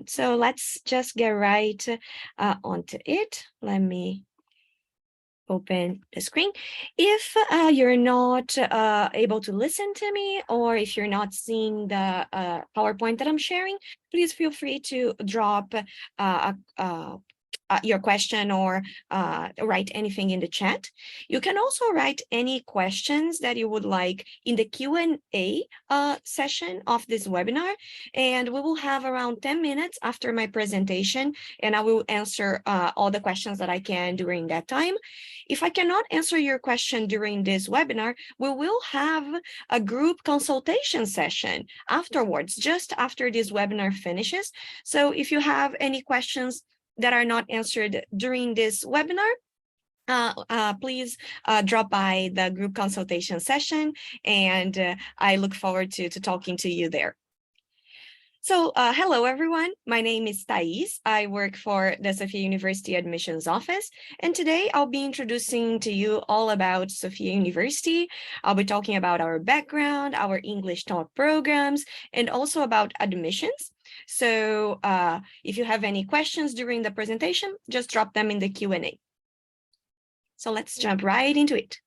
So let's just get right onto it. Let me open the screen. If you're not able to listen to me, or if you're not seeing the PowerPoint that I'm sharing, please feel free to drop your question or write anything in the chat. You can also write any questions that you would like in the Q&A session of this webinar, and we will have around 10 minutes after my presentation, and I will answer all the questions that I can during that time. If I cannot answer your question during this webinar, we will have a group consultation session afterwards, just after this webinar finishes. So if you have any questions that are not answered during this webinar, please drop by the group consultation session, and I look forward to talking to you there. So hello, everyone. My name is Thais. I work for the Sophia University Admissions Office, and today I'll be introducing to you all about Sophia University. I'll be talking about our background, our English talk programs, and also about admissions. So if you have any questions during the presentation, just drop them in the Q&A. So let's jump right into it.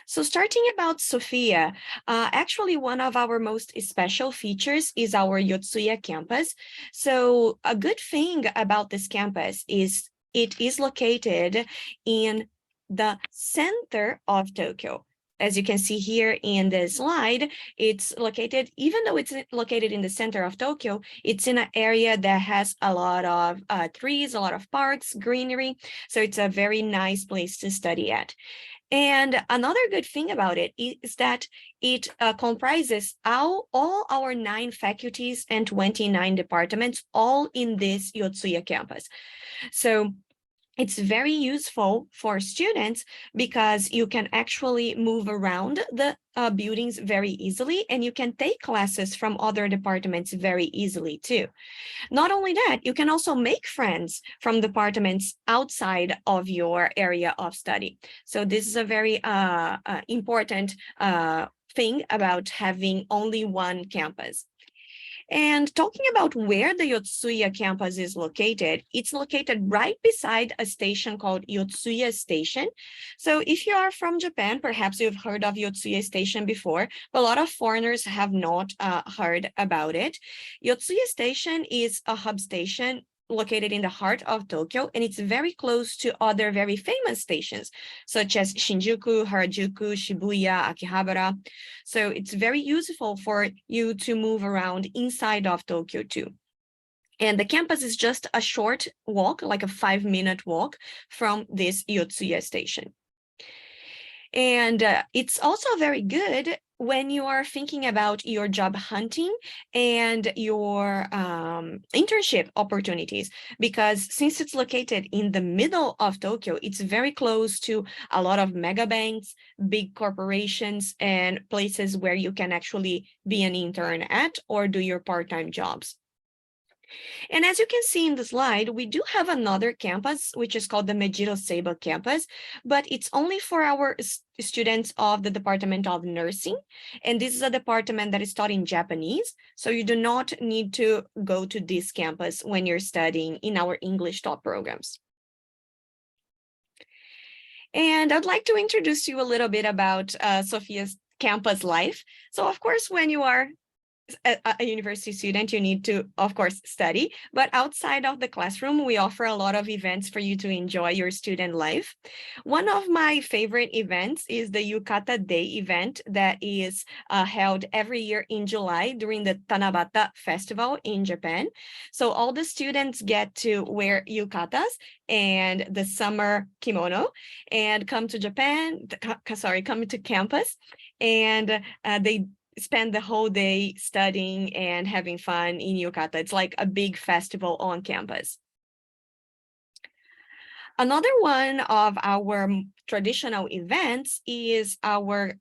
So starting about Sophia, actually one of our most special features is our Yotsuya campus. So a good thing about this campus is it is located in the center of Tokyo. As you can see here in the slide, it's located, even though it's located in the center of Tokyo, it's in an area that has a lot of trees, a lot of parks, greenery. So it's a very nice place to study at. And another good thing about it is that it comprises all our 9 faculties and 29 departments, all in this Yotsuya campus. So it's very useful for students because you can actually move around the buildings very easily, and you can take classes from other departments very easily too. Not only that, you can also make friends from departments outside of your area of study. So this is a very important thing about having only one campus. And talking about where the Yotsuya campus is located, it's located right beside a station called Yotsuya Station. So if you are from Japan, perhaps you've heard of Yotsuya Station before, but a lot of foreigners have not heard about it. Yotsuya Station is a hub station located in the heart of Tokyo, and it's very close to other very famous stations, such as Shinjuku, Harajuku, Shibuya, Akihabara. So it's very useful for you to move around inside of Tokyo too. And the campus is just a short walk, like a 5-minute walk from this Yotsuya station. And it's also very good when you are thinking about your job hunting and your internship opportunities, because since it's located in the middle of Tokyo, it's very close to a lot of mega banks, big corporations, and places where you can actually be an intern at or do your part-time jobs. And as you can see in the slide, we do have another campus, which is called the Mejiro Seiba campus, but it's only for our students of the Department of Nursing. And this is a department that is taught in Japanese. So you do not need to go to this campus when you're studying in our English taught programs. And I'd like to introduce you a little bit about Sophia's campus life. So of course, when you are a university student, you need to, of course, study, but outside of the classroom, we offer a lot of events for you to enjoy your student life. One of my favorite events is the Yukata Day event that is held every year in July during the Tanabata Festival in Japan. So all the students get to wear yukatas and the summer kimono and come to come to campus, and they spend the whole day studying and having fun in yukata. It's like a big festival on campus. Another one of our traditional events is our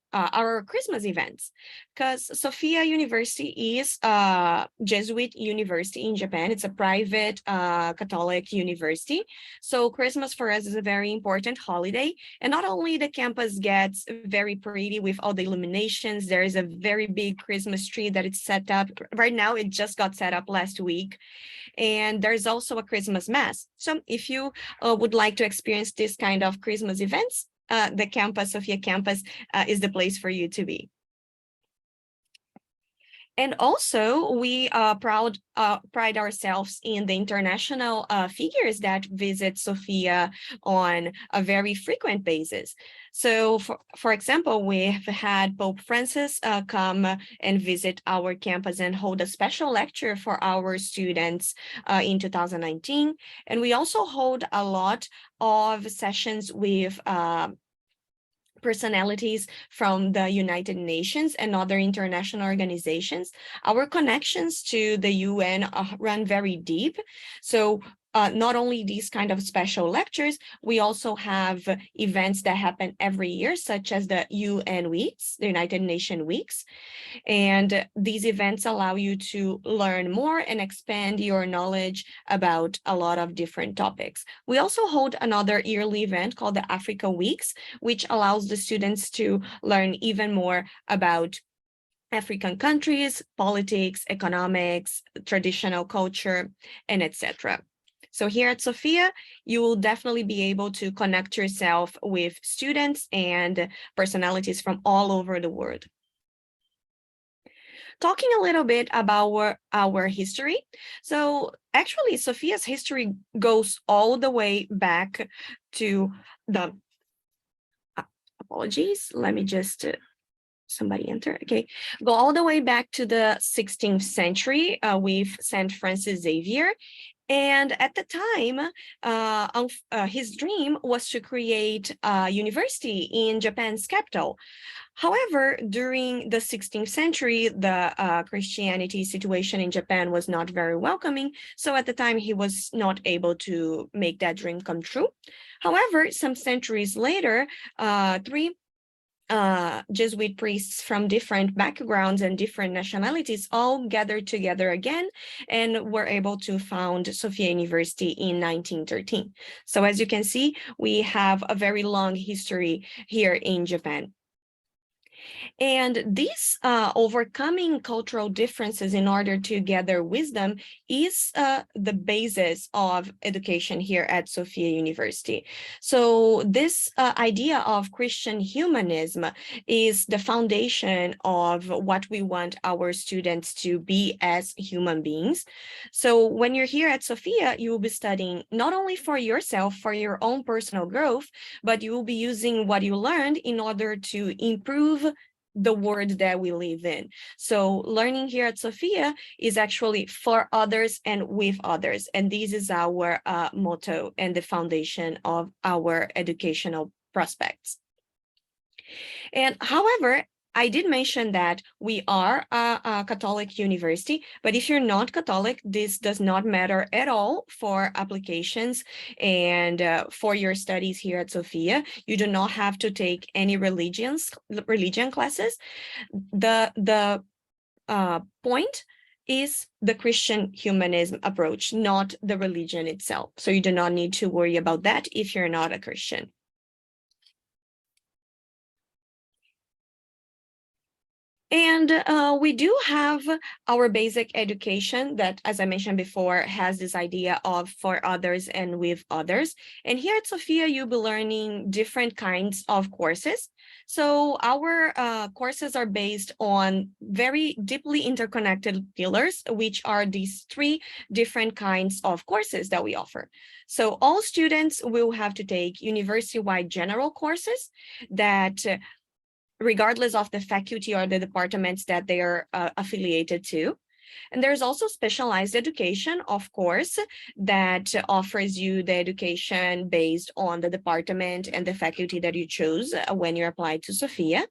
Christmas events, because Sophia University is a Jesuit university in Japan. It's a private Catholic university. So Christmas for us is a very important holiday. And not only the campus gets very pretty with all the illuminations, there is a very big Christmas tree that it's set up. Right now, it just got set up last week. And there's also a Christmas mass. So if you would like to experience this kind of Christmas events, the campus, Sophia campus, is the place for you to be. And also, we pride ourselves in the international figures that visit Sophia on a very frequent basis. So, for example, we've had Pope Francis come and visit our campus and hold a special lecture for our students in 2019. And we also hold a lot of sessions with personalities from the United Nations and other international organizations. Our connections to the UN run very deep. So not only these kind of special lectures, we also have events that happen every year, such as the UN Weeks, the United Nations Weeks. And these events allow you to learn more and expand your knowledge about a lot of different topics. We also hold another yearly event called the Africa Weeks, which allows the students to learn even more about African countries, politics, economics, traditional culture, and etc. So here at Sophia, you will definitely be able to connect yourself with students and personalities from all over the world. Talking a little bit about our history. So actually, Sophia's history goes all the way back to the, apologies, let me just, somebody enter, okay. Go all the way back to the 16th century with Saint Francis Xavier. And at the time, his dream was to create a university in Japan's capital. However, during the 16th century, the Christianity situation in Japan was not very welcoming. So at the time, he was not able to make that dream come true. However, some centuries later, three Jesuit priests from different backgrounds and different nationalities all gathered together again and were able to found Sophia University in 1913. So as you can see, we have a very long history here in Japan. And this overcoming cultural differences in order to gather wisdom is the basis of education here at Sophia University. So this idea of Christian humanism is the foundation of what we want our students to be as human beings. So when you're here at Sophia, you will be studying not only for yourself, for your own personal growth, but you will be using what you learned in order to improve the world that we live in. So learning here at Sophia is actually for others and with others. And this is our motto and the foundation of our educational prospects. And however, I did mention that we are a Catholic university, but if you're not Catholic, this does not matter at all for applications and for your studies here at Sophia. You do not have to take any religion classes. The point is the Christian humanism approach, not the religion itself. So you do not need to worry about that if you're not a Christian. And we do have our basic education that, as I mentioned before, has this idea of for others and with others. And here at Sophia, you'll be learning different kinds of courses. So our courses are based on very deeply interconnected pillars, which are these three different kinds of courses that we offer. So all students will have to take university-wide general courses that regardless of the faculty or the departments that they are affiliated to. And there's also specialized education, of course, that offers you the education based on the department and the faculty that you chose when you applied to Sophia.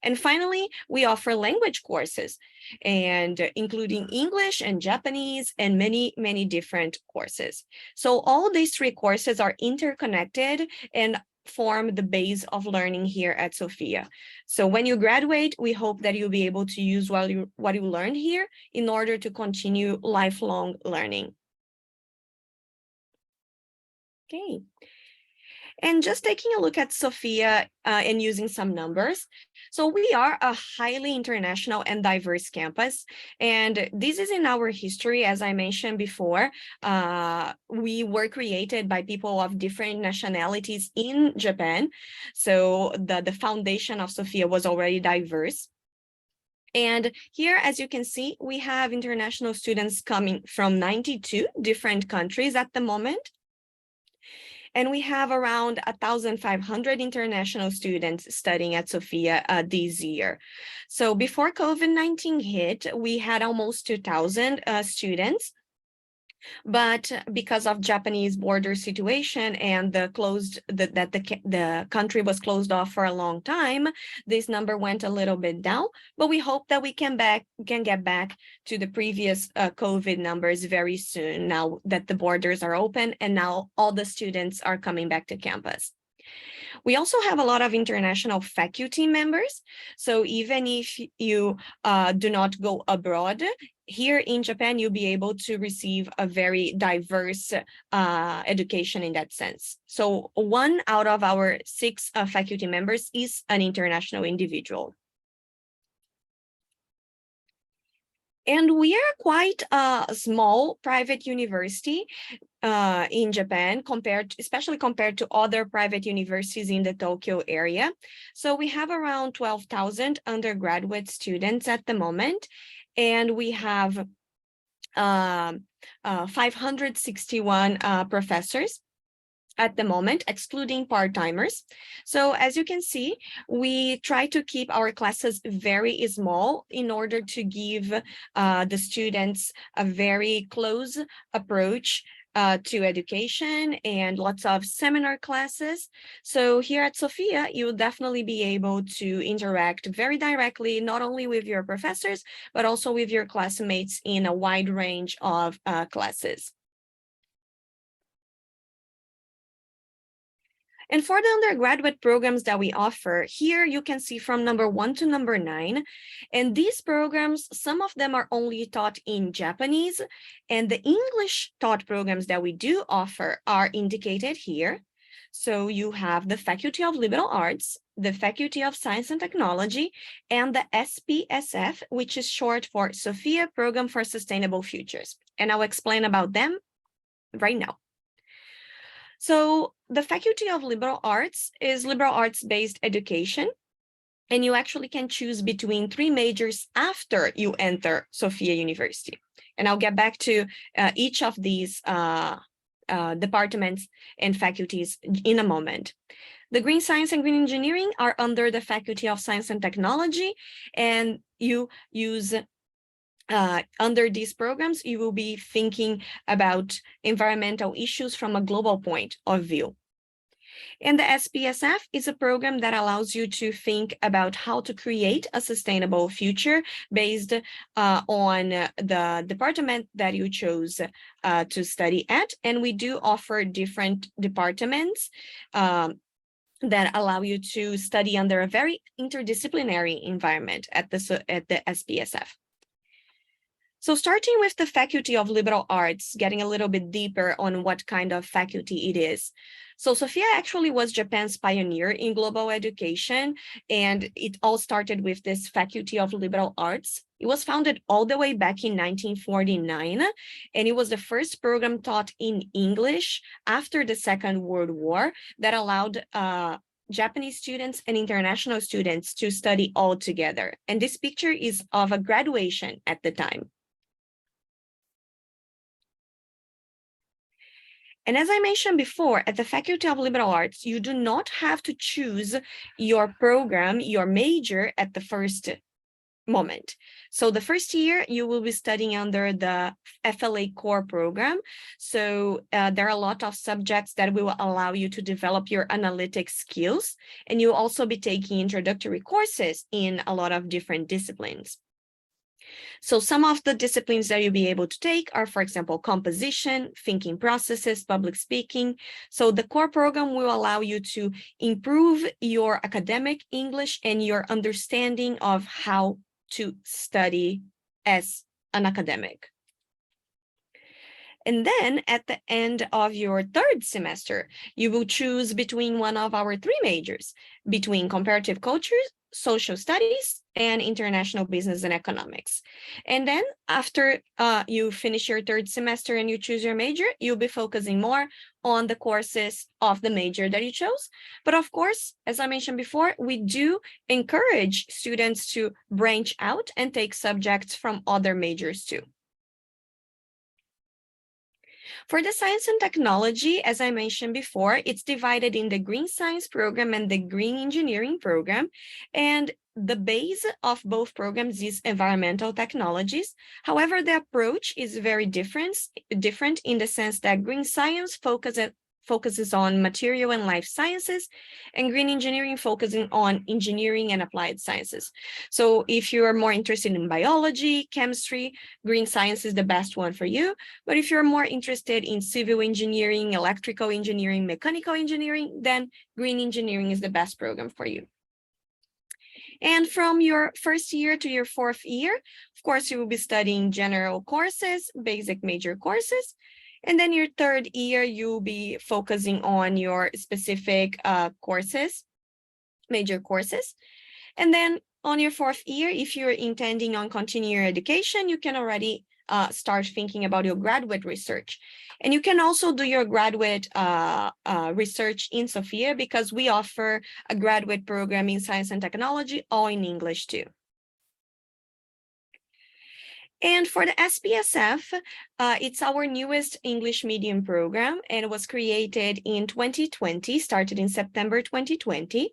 And finally, we offer language courses, and including English and Japanese and many, many different courses. So all these three courses are interconnected and form the base of learning here at Sophia. So when you graduate, we hope that you'll be able to use what you learned here in order to continue lifelong learning. Okay. And just taking a look at Sophia and using some numbers. So we are a highly international and diverse campus. And this is in our history, as I mentioned before. We were created by people of different nationalities in Japan. So the foundation of Sophia was already diverse. And here, as you can see, we have international students coming from 92 different countries at the moment. And we have around 1,500 international students studying at Sophia this year. So before COVID-19 hit, we had almost 2,000 students. But because of Japanese border situation and the country was closed off for a long time, this number went a little bit down. But we hope that we can get back to the previous COVID numbers very soon, now that the borders are open and now all the students are coming back to campus. We also have a lot of international faculty members. So even if you do not go abroad, here in Japan, you'll be able to receive a very diverse education in that sense. So 1 out of our 6 faculty members is an international individual. And we are quite a small private university in Japan, especially compared to other private universities in the Tokyo area. So we have around 12,000 undergraduate students at the moment, and we have 561 professors at the moment, excluding part-timers. So as you can see, we try to keep our classes very small in order to give the students a very close approach to education and lots of seminar classes. So here at Sophia, you will definitely be able to interact very directly, not only with your professors, but also with your classmates in a wide range of classes. And for the undergraduate programs that we offer, here you can see from number 1 to number 9. And these programs, some of them are only taught in Japanese, and the English taught programs that we do offer are indicated here. So you have the Faculty of Liberal Arts, the Faculty of Science and Technology, and the SPSF, which is short for Sophia Program for Sustainable Futures. And I'll explain about them right now. So the Faculty of Liberal Arts is liberal arts-based education, and you actually can choose between 3 majors after you enter Sophia University. And I'll get back to each of these departments and faculties in a moment. The Green Science and Green Engineering are under the Faculty of Science and Technology, and you use under these programs, you will be thinking about environmental issues from a global point of view. And the SPSF is a program that allows you to think about how to create a sustainable future based on the department that you chose to study at. And we do offer different departments that allow you to study under a very interdisciplinary environment at the SPSF. So starting with the Faculty of Liberal Arts, getting a little bit deeper on what kind of faculty it is. So Sophia actually was Japan's pioneer in global education, and it all started with this Faculty of Liberal Arts. It was founded all the way back in 1949, and it was the first program taught in English after the Second World War that allowed Japanese students and international students to study all together. And this picture is of a graduation at the time. And as I mentioned before, at the Faculty of Liberal Arts, you do not have to choose your program, your major at the first moment. So the first year, you will be studying under the FLA core program. So there are a lot of subjects that will allow you to develop your analytic skills, and you'll also be taking introductory courses in a lot of different disciplines. So some of the disciplines that you'll be able to take are, for example, composition, thinking processes, public speaking. So the core program will allow you to improve your academic English and your understanding of how to study as an academic. And then at the end of your third semester, you will choose between one of our three majors, between comparative cultures, social studies, and international business and economics. And then after you finish your third semester and you choose your major, you'll be focusing more on the courses of the major that you chose. But of course, as I mentioned before, we do encourage students to branch out and take subjects from other majors too. For the science and technology, as I mentioned before, it's divided in the green science program and the green engineering program. And the base of both programs is environmental technologies. However, the approach is very different in the sense that green science focuses on material and life sciences, and green engineering focusing on engineering and applied sciences. So if you are more interested in biology, chemistry, green science is the best one for you. But if you're more interested in civil engineering, electrical engineering, mechanical engineering, then green engineering is the best program for you. And from your first year to your fourth year, of course, you will be studying general courses, basic major courses. And then your third year, you'll be focusing on your specific courses, major courses. And then on your fourth year, if you're intending on continuing your education, you can already start thinking about your graduate research. And you can also do your graduate research in Sophia, because we offer a graduate program in science and technology, all in English too. And for the SPSF, it's our newest English medium program, and it was created in 2020, started in September 2020.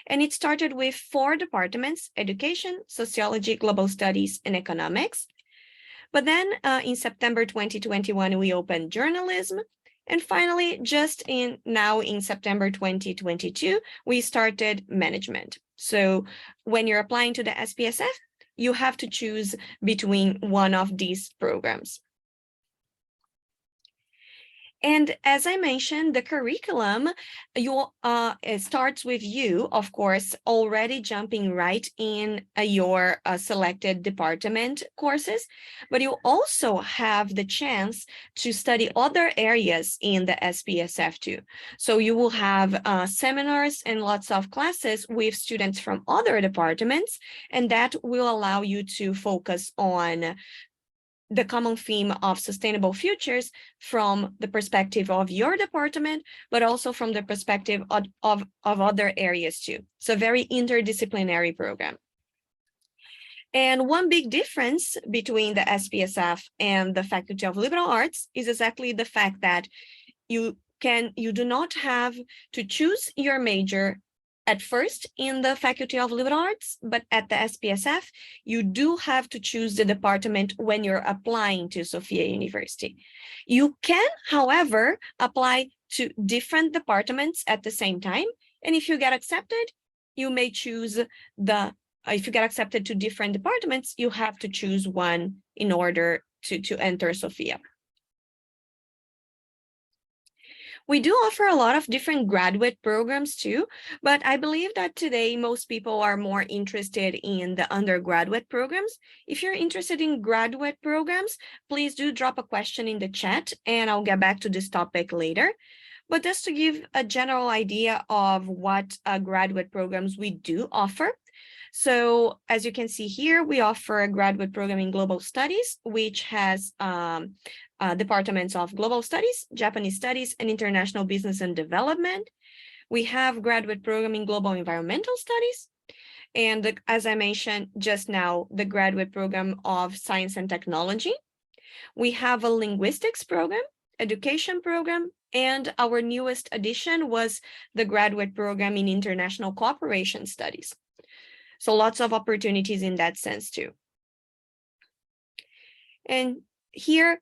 And it started with 4 departments: education, sociology, global studies, and economics. But then in September 2021, we opened journalism. And finally, now in September 2022, we started management. So when you're applying to the SPSF, you have to choose between one of these programs. And as I mentioned, the curriculum it starts with you, of course, already jumping right in your selected department courses, but you also have the chance to study other areas in the SPSF too. So you will have seminars and lots of classes with students from other departments, and that will allow you to focus on the common theme of sustainable futures from the perspective of your department, but also from the perspective of other areas too. So very interdisciplinary program. And one big difference between the SPSF and the Faculty of Liberal Arts is exactly the fact that you do not have to choose your major at first in the Faculty of Liberal Arts, but at the SPSF, you do have to choose the department when you're applying to Sophia University. You can, however, apply to different departments at the same time. And if you get accepted, you may choose if you get accepted to different departments, you have to choose one in order to enter Sophia. We do offer a lot of different graduate programs too, but I believe that today most people are more interested in the undergraduate programs. If you're interested in graduate programs, please do drop a question in the chat and I'll get back to this topic later. But just to give a general idea of what graduate programs we do offer. So as you can see here, we offer a graduate program in global studies, which has departments of global studies, Japanese studies, and international business and development. We have graduate program in global environmental studies. And as I mentioned just now, the graduate program of science and technology. We have a linguistics program, education program, and our newest addition was the graduate program in international cooperation studies. So lots of opportunities in that sense too. And here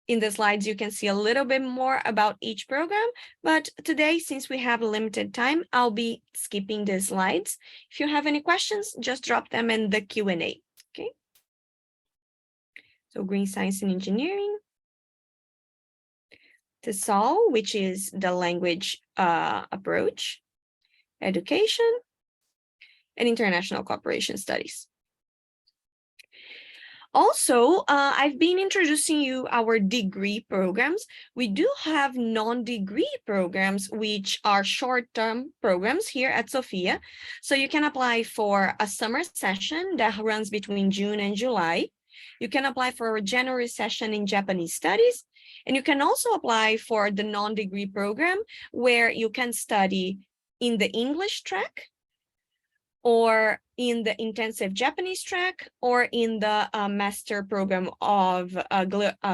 in the slides, you can see a little bit more about each program, but today, since we have limited time, I'll be skipping the slides. If you have any questions, just drop them in the Q&A, okay? So Green Science and Engineering. TESOL, which is the language approach, education, and international cooperation studies. Also, I've been introducing you our degree programs. We do have non-degree programs, which are short-term programs here at Sophia. So you can apply for a summer session that runs between June and July. You can apply for a January session in Japanese studies. And you can also apply for the non-degree program where you can study in the English track, or in the intensive Japanese track, or in the master program of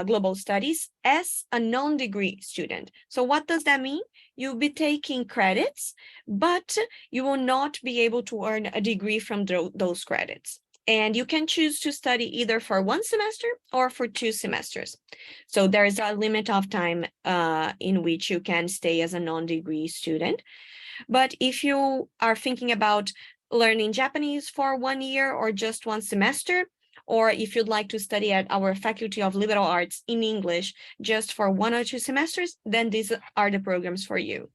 global studies as a non-degree student. So what does that mean? You'll be taking credits, but you will not be able to earn a degree from those credits. And you can choose to study either for 1 semester or for 2 semesters. So there's a limit of time in which you can stay as a non-degree student. But if you are thinking about learning Japanese for 1 year or just 1 semester, or if you'd like to study at our Faculty of Liberal Arts in English just for 1 or 2 semesters, then these are the programs for you.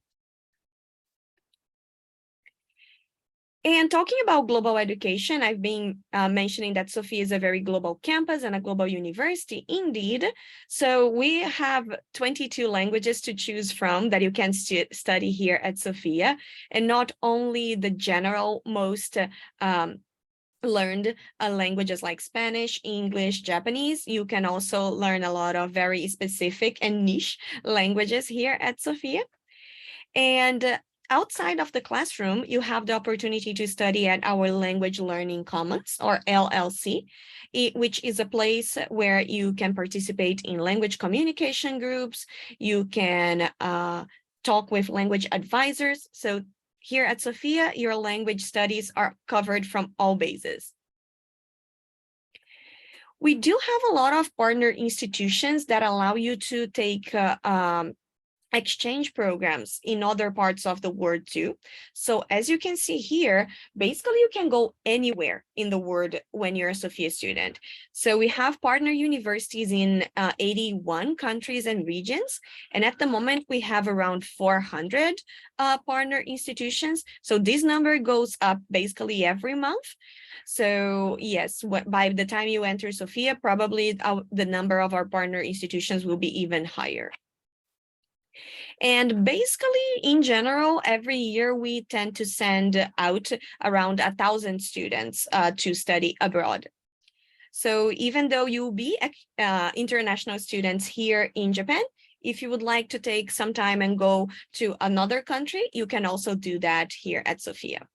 And talking about global education, I've been mentioning that Sophia is a very global campus and a global university indeed. So we have 22 languages to choose from that you can study here at Sophia, and not only the general most learned languages like Spanish, English, Japanese. You can also learn a lot of very specific and niche languages here at Sophia. And outside of the classroom, you have the opportunity to study at our Language Learning Commons, or LLC, which is a place where you can participate in language communication groups. You can talk with language advisors. So here at Sophia, your language studies are covered from all bases. We do have a lot of partner institutions that allow you to take exchange programs in other parts of the world too. So as you can see here, basically you can go anywhere in the world when you're a Sophia student. So we have partner universities in 81 countries and regions. And at the moment we have around 400 partner institutions. So this number goes up basically every month. So yes, by the time you enter Sophia, probably the number of our partner institutions will be even higher. And basically, in general, every year we tend to send out around 1,000 students to study abroad. So even though you'll be international students here in Japan, if you would like to take some time and go to another country, you can also do that here at Sophia.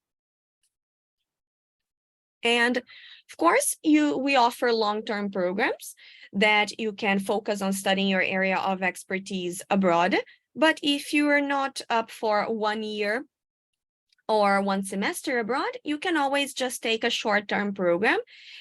And of course, we offer long-term programs that you can focus on studying your area of expertise abroad. But if you are not up for 1 year or 1 semester abroad, you can always just take a short-term program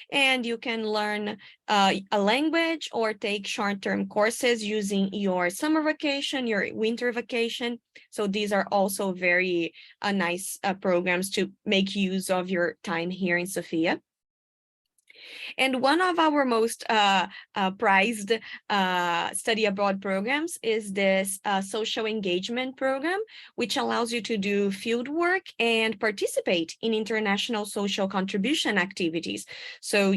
and you can learn a language or take short-term courses using your summer vacation, your winter vacation. So these are also very nice programs to make use of your time here in Sophia. And one of our most prized study abroad programs is this social engagement program, which allows you to do field work and participate in international social contribution activities. So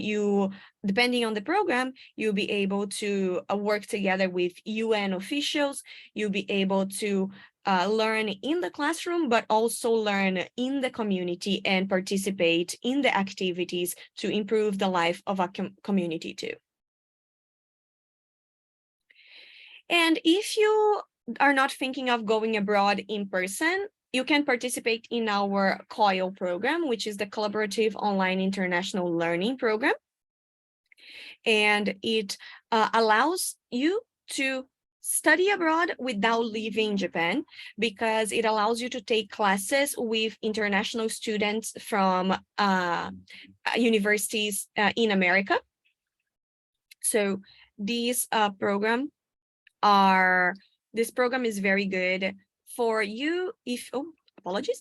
depending on the program, you'll be able to work together with UN officials. You'll be able to learn in the classroom, but also learn in the community and participate in the activities to improve the life of a community too. And if you are not thinking of going abroad in person, you can participate in our COIL program, which is the Collaborative Online International Learning Program. And it allows you to study abroad without leaving Japan, because it allows you to take classes with international students from universities in America. So these this program is very good for you if, apologies.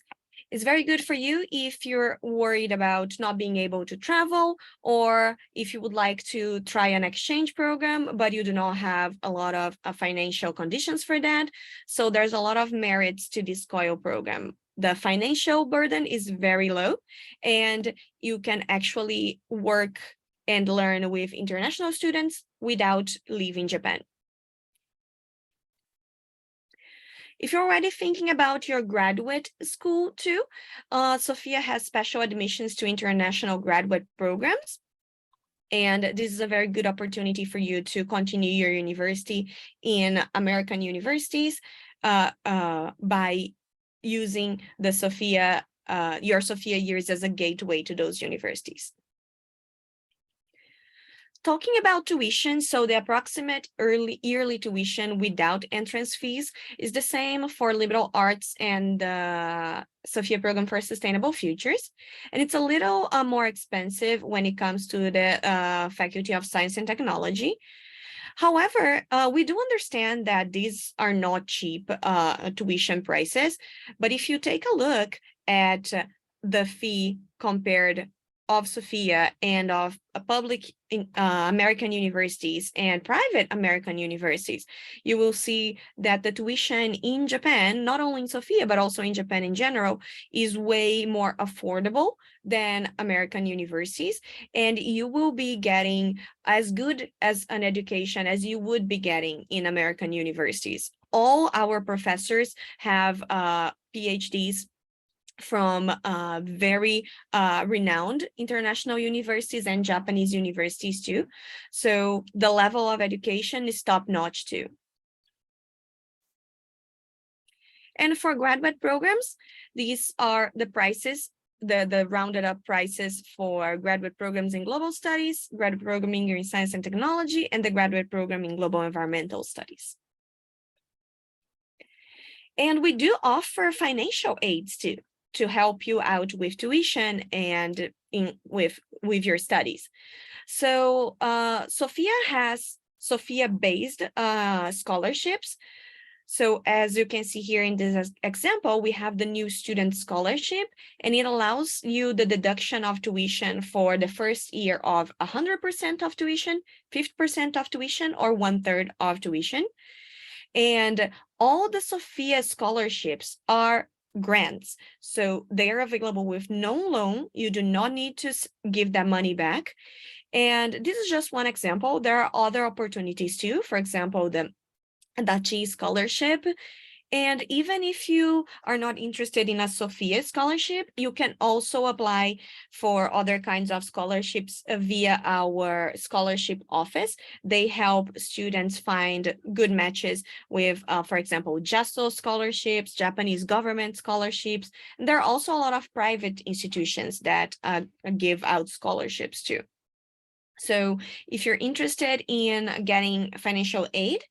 It's very good for you if you're worried about not being able to travel, or if you would like to try an exchange program, but you do not have a lot of financial conditions for that. So there's a lot of merits to this COIL program. The financial burden is very low, and you can actually work and learn with international students without leaving Japan. If you're already thinking about your graduate school too, Sophia has special admissions to international graduate programs. And this is a very good opportunity for you to continue your university in American universities by using the Sophia, your Sophia years as a gateway to those universities. Talking about tuition, so the approximate yearly tuition without entrance fees is the same for liberal arts and the Sophia program for sustainable futures. And it's a little more expensive when it comes to the Faculty of Science and Technology. However, we do understand that these are not cheap tuition prices, but if you take a look at the fee compared of Sophia and of public American universities and private American universities, you will see that the tuition in Japan, not only in Sophia, but also in Japan in general, is way more affordable than American universities. And you will be getting as good as an education as you would be getting in American universities. All our professors have PhDs from very renowned international universities and Japanese universities too. So the level of education is top-notch too. And for graduate programs, these are the prices, the rounded up prices for graduate programs in global studies, graduate programming in science and technology, and the graduate program in global environmental studies. And we do offer financial aids too, to help you out with tuition and with your studies. So Sophia has Sophia-based scholarships. So as you can see here in this example, we have the new student scholarship, and it allows you the deduction of tuition for the first year of 100% of tuition, 50% of tuition, or 1/3 of tuition. And all the Sophia scholarships are grants, so they are available with no loan. You do not need to give that money back. And this is just one example. There are other opportunities too. For example, the Dachi scholarship. And even if you are not interested in a Sophia scholarship, you can also apply for other kinds of scholarships via our scholarship office. They help students find good matches with, for example, JASO scholarships, Japanese government scholarships. And there are also a lot of private institutions that give out scholarships too. So if you're interested in getting financial aid,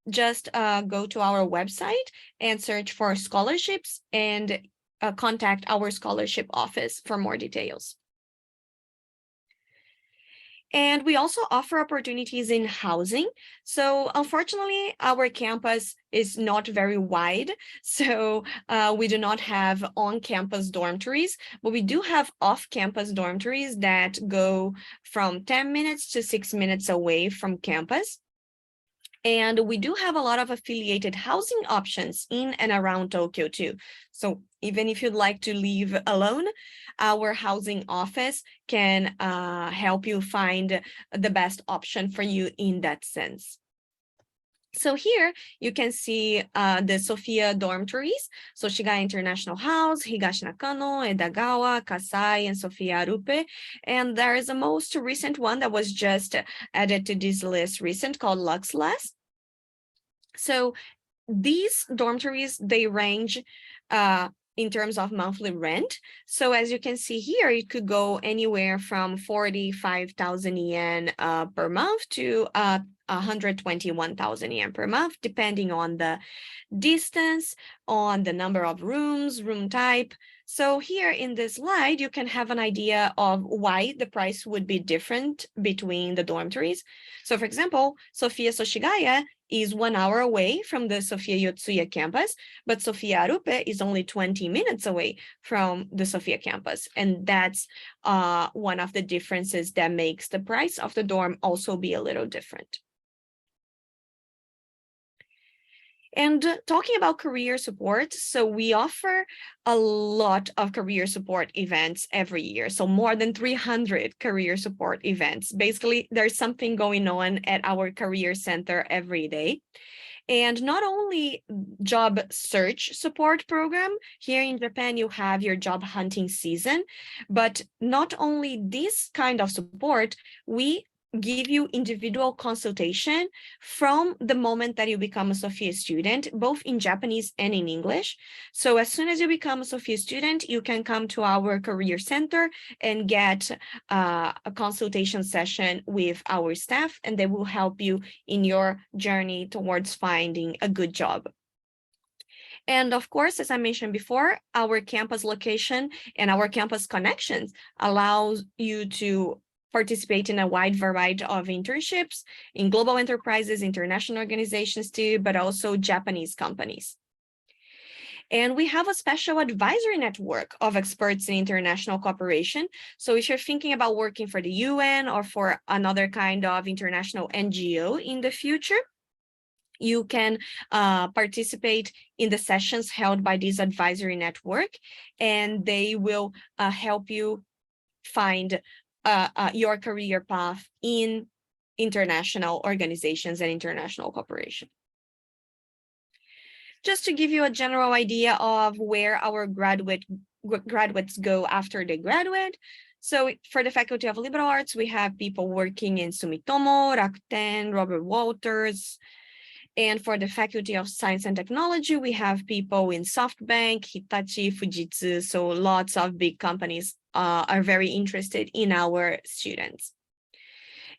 just go to our website and search for scholarships and contact our scholarship office for more details. And we also offer opportunities in housing. So unfortunately, our campus is not very wide, so we do not have on-campus dormitories, but we do have off-campus dormitories that go from 10 minutes to 6 minutes away from campus. And we do have a lot of affiliated housing options in and around Tokyo too. So even if you'd like to live alone, our housing office can help you find the best option for you in that sense. So here you can see the Sophia dormitories, so Shiga International House, Higashi Nakano, Edagawa, Kasai, and Sophia Arupe. And there is a most recent one that was just added to this list recent called Luxless. So these dormitories, they range in terms of monthly rent. So as you can see here, it could go anywhere from 45,000 yen per month to 121,000 yen per month, depending on the distance, on the number of rooms, room type. So here in this slide, you can have an idea of why the price would be different between the dormitories. So for example, Sophia Soshigaya is 1 hour away from the Sophia Yotsuya campus, but Sophia Arupe is only 20 minutes away from the Sophia campus. And that's one of the differences that makes the price of the dorm also be a little different. And talking about career support, so we offer a lot of career support events every year. So more than 300 career support events. Basically, there's something going on at our career center every day. And not only job search support program, here in Japan, you have your job hunting season, but not only this kind of support, we give you individual consultation from the moment that you become a Sophia student, both in Japanese and in English. So as soon as you become a Sophia student, you can come to our career center and get a consultation session with our staff, and they will help you in your journey towards finding a good job. And of course, as I mentioned before, our campus location and our campus connections allows you to participate in a wide variety of internships in global enterprises, international organizations too, but also Japanese companies. And we have a special advisory network of experts in international cooperation. So if you're thinking about working for the UN or for another kind of international NGO in the future, you can participate in the sessions held by this advisory network, and they will help you find your career path in international organizations and international cooperation. Just to give you a general idea of where our graduates go after they graduate. So for the Faculty of Liberal Arts, we have people working in Sumitomo, Rakuten, Robert Walters. And for the Faculty of Science and Technology, we have people in SoftBank, Hitachi, Fujitsu. So lots of big companies are very interested in our students.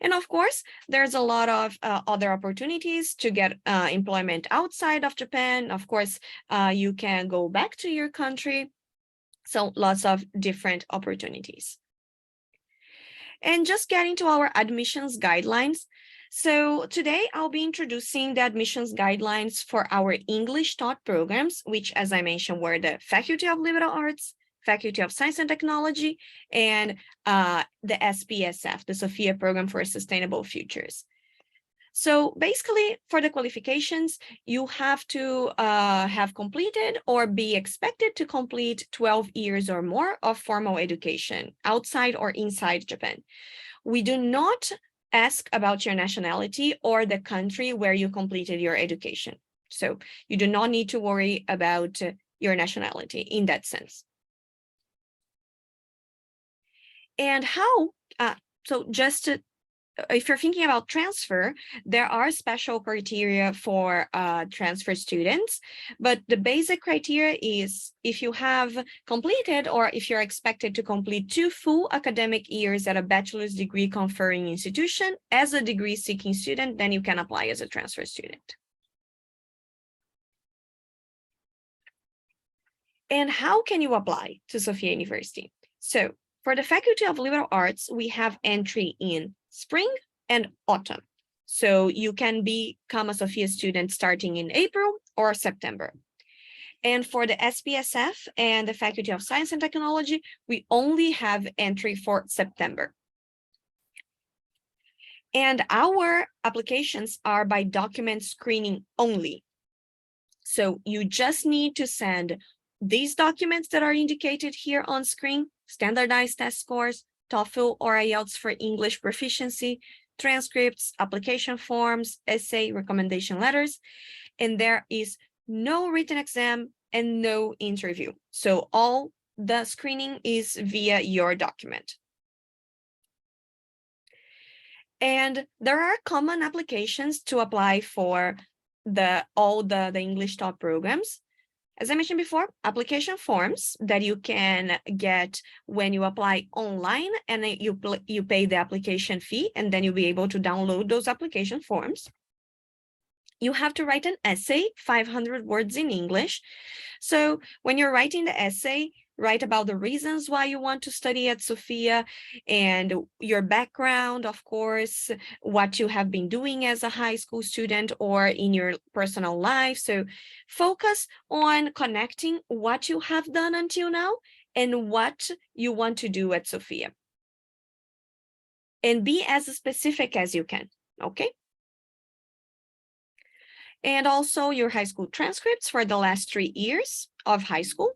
And of course, there's a lot of other opportunities to get employment outside of Japan. Of course, you can go back to your country. So lots of different opportunities. And just getting to our admissions guidelines. So today I'll be introducing the admissions guidelines for our English taught programs, which, as I mentioned, were the Faculty of Liberal Arts, Faculty of Science and Technology, and the SPSF, the Sophia Program for Sustainable Futures. So basically, for the qualifications, you have to have completed or be expected to complete 12 years or more of formal education outside or inside Japan. We do not ask about your nationality or the country where you completed your education. So you do not need to worry about your nationality in that sense. And how, so just to, if you're thinking about transfer, there are special criteria for transfer students, but the basic criteria is if you have completed or if you're expected to complete 2 full academic years at a bachelor's degree conferring institution as a degree-seeking student, then you can apply as a transfer student. And how can you apply to Sophia University? So for the Faculty of Liberal Arts, we have entry in spring and autumn. So you can become a Sophia student starting in April or September. And for the SPSF and the Faculty of Science and Technology, we only have entry for September. And our applications are by document screening only. So you just need to send these documents that are indicated here on screen: standardized test scores, TOEFL or IELTS for English proficiency, transcripts, application forms, essay, recommendation letters, and there is no written exam and no interview. So all the screening is via your document. And there are common applications to apply for all the English taught programs. As I mentioned before, application forms that you can get when you apply online, and then you pay the application fee, and then you'll be able to download those application forms. You have to write an essay, 500 words in English. So when you're writing the essay, write about the reasons why you want to study at Sophia and your background, of course, what you have been doing as a high school student or in your personal life. So focus on connecting what you have done until now and what you want to do at Sophia. And be as specific as you can, okay? And also your high school transcripts for the last 3 years of high school,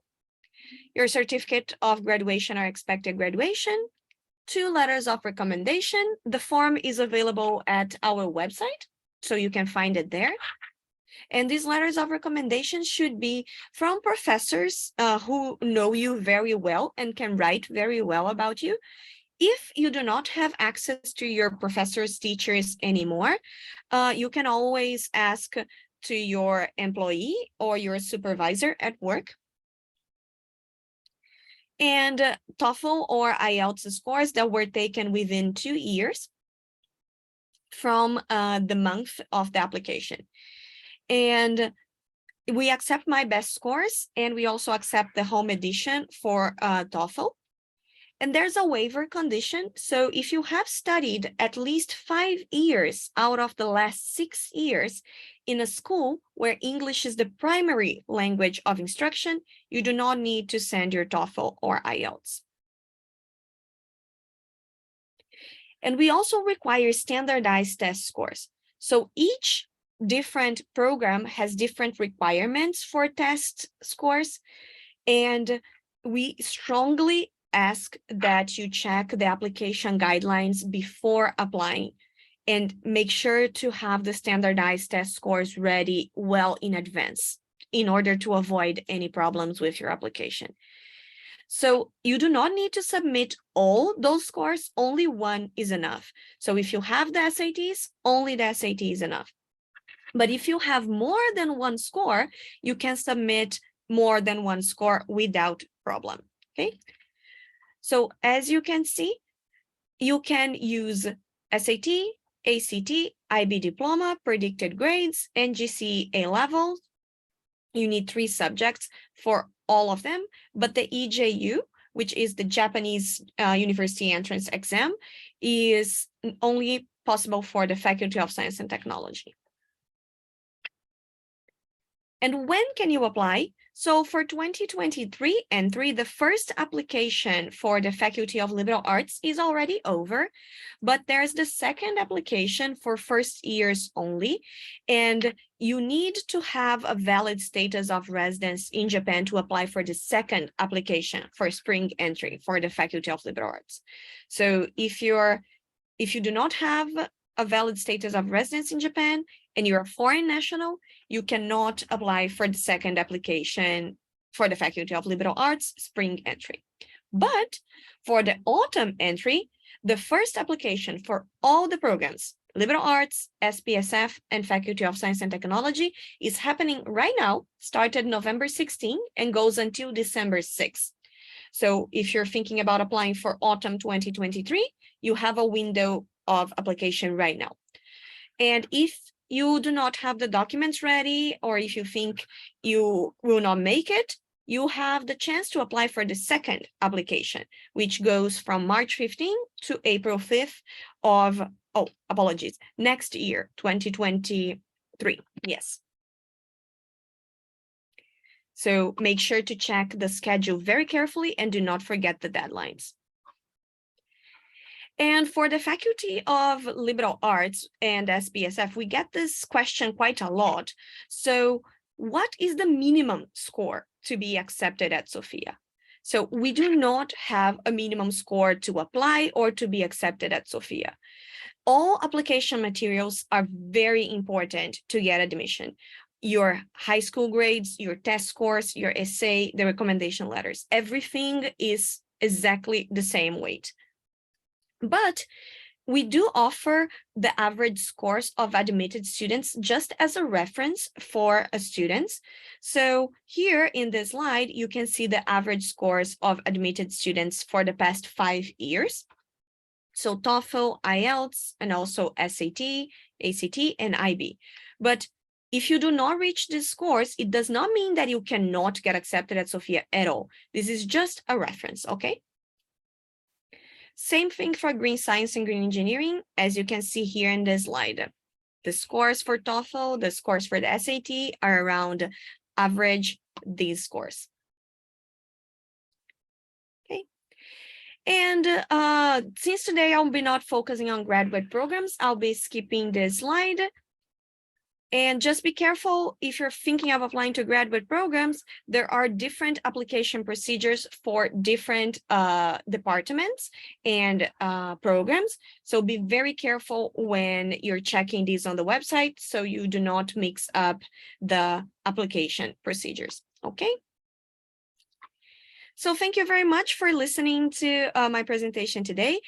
your certificate of graduation or expected graduation, 2 letters of recommendation. The form is available at our website, so you can find it there. And these letters of recommendation should be from professors who know you very well and can write very well about you. If you do not have access to your professors, teachers anymore, you can always ask to your employee or your supervisor at work. And TOEFL or IELTS scores that were taken within 2 years from the month of the application. And we accept my best scores, and we also accept the home edition for TOEFL. And there's a waiver condition. So if you have studied at least 5 years out of the last 6 years in a school where English is the primary language of instruction, you do not need to send your TOEFL or IELTS. And we also require standardized test scores. So each different program has different requirements for test scores, and we strongly ask that you check the application guidelines before applying and make sure to have the standardized test scores ready well in advance in order to avoid any problems with your application. So you do not need to submit all those scores, only one is enough. So if you have the SATs, only the SAT is enough. But if you have more than one score, you can submit more than one score without problem, okay? So as you can see, you can use SAT, ACT, IB diploma, predicted grades, and GCE A level. You need 3 subjects for all of them, but the EJE, which is the Japanese University Entrance Exam, is only possible for the Faculty of Science and Technology. And when can you apply? So for 2023 entry, the first application for the Faculty of Liberal Arts is already over, but there's the second application for first years only, and you need to have a valid status of residence in Japan to apply for the second application for spring entry for the Faculty of Liberal Arts. So if you do not have a valid status of residence in Japan and you're a foreign national, you cannot apply for the second application for the Faculty of Liberal Arts spring entry. But for the autumn entry, the first application for all the programs, Liberal Arts, SPSF, and Faculty of Science and Technology, is happening right now, started November 16 and goes until December 6. So if you're thinking about applying for autumn 2023, you have a window of application right now. And if you do not have the documents ready, or if you think you will not make it, you have the chance to apply for the second application, which goes from March 15 to April 5th of, next year, 2023, yes. So make sure to check the schedule very carefully and do not forget the deadlines. And for the Faculty of Liberal Arts and SPSF, we get this question quite a lot. So what is the minimum score to be accepted at Sophia? So we do not have a minimum score to apply or to be accepted at Sophia. All application materials are very important to get admission. Your high school grades, your test scores, your essay, the recommendation letters, everything is exactly the same weight. But we do offer the average scores of admitted students just as a reference for students. So here in this slide, you can see the average scores of admitted students for the past 5 years. So TOEFL, IELTS, and also SAT, ACT, and IB. But if you do not reach these scores, it does not mean that you cannot get accepted at Sophia at all. This is just a reference, okay? Same thing for green science and green engineering, as you can see here in this slide. The scores for TOEFL, the scores for the SAT are around average these scores. Okay. And since today I'll be not focusing on graduate programs, I'll be skipping this slide. And just be careful if you're thinking of applying to graduate programs, there are different application procedures for different departments and programs. So be very careful when you're checking these on the website so you do not mix up the application procedures, okay? So thank you very much for listening to my presentation today.